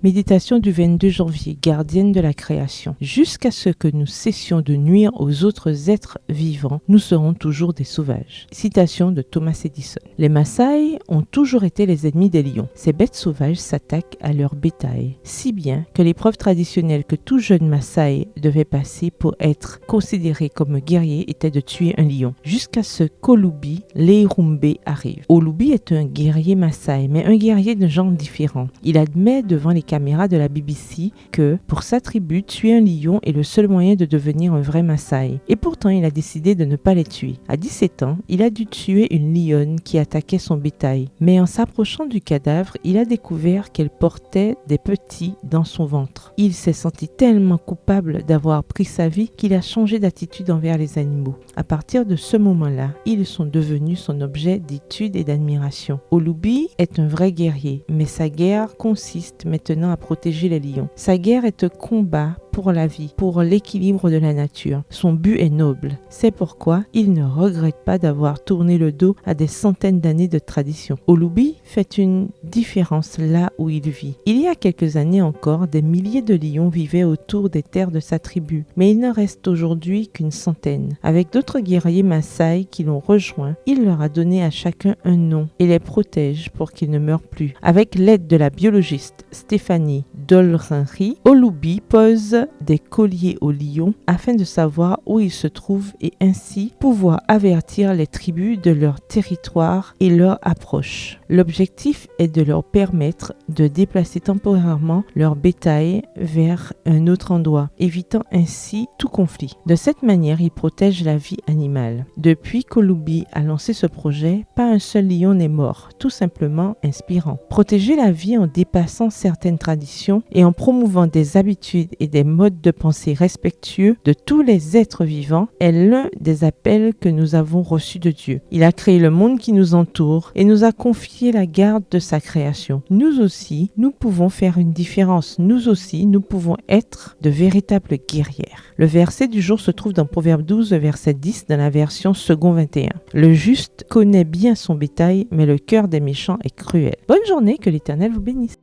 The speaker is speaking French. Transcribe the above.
Méditation du 22 janvier, gardienne de la création. Jusqu'à ce que nous cessions de nuire aux autres êtres vivants, nous serons toujours des sauvages. Citation de Thomas Edison. Les Maasai ont toujours été les ennemis des lions. Ces bêtes sauvages s'attaquent à leur bétail, si bien que l'épreuve traditionnelle que tout jeune Maasai devait passer pour être considéré comme guerrier était de tuer un lion. Jusqu'à ce qu'Olubi Leirumbe arrive. Olubi est un guerrier Maasai, mais un guerrier de genre différent. Il admet devant les caméras de la BBC que, pour sa tribu, tuer un lion est le seul moyen de devenir un vrai Maasai. Et pourtant, il a décidé de ne pas les tuer. À 17 ans, il a dû tuer une lionne qui attaquait son bétail. Mais en s'approchant du cadavre, il a découvert qu'elle portait des petits dans son ventre. Il s'est senti tellement coupable d'avoir pris sa vie qu'il a changé d'attitude envers les animaux. À partir de ce moment-là, ils sont devenus son objet d'étude et d'admiration. Olubi est un vrai guerrier, mais sa guerre consiste maintenant à protéger les lions. Sa guerre est un combat pour la vie, pour l'équilibre de la nature. Son but est noble. C'est pourquoi il ne regrette pas d'avoir tourné le dos à des centaines d'années de tradition. Olubi fait une différence là où il vit. Il y a quelques années encore, des milliers de lions vivaient autour des terres de sa tribu, mais il ne reste aujourd'hui qu'une centaine. Avec d'autres guerriers Maasai qui l'ont rejoint, il leur a donné à chacun un nom et les protège pour qu'ils ne meurent plus. Avec l'aide de la biologiste Stéphanie Dolrinri, Olubi pose des colliers aux lions afin de savoir où ils se trouvent et ainsi pouvoir avertir les tribus de leur territoire et leur approche. L'objectif est de leur permettre de déplacer temporairement leur bétail vers un autre endroit, évitant ainsi tout conflit. De cette manière, ils protègent la vie animale. Depuis qu'Olubi a lancé ce projet, pas un seul lion n'est mort, tout simplement inspirant. Protéger la vie en dépassant certaines traditions et en promouvant des habitudes et des modes de pensée respectueux de tous les êtres vivants est l'un des appels que nous avons reçus de Dieu. Il a créé le monde qui nous entoure et nous a confié la garde de sa création. Nous aussi, nous pouvons faire une différence. Nous aussi, nous pouvons être de véritables guerrières. Le verset du jour se trouve dans Proverbe 12, verset 10, dans la version second 21. Le juste connaît bien son bétail, mais le cœur des méchants est cruel. Bonne journée, que l'Éternel vous bénisse.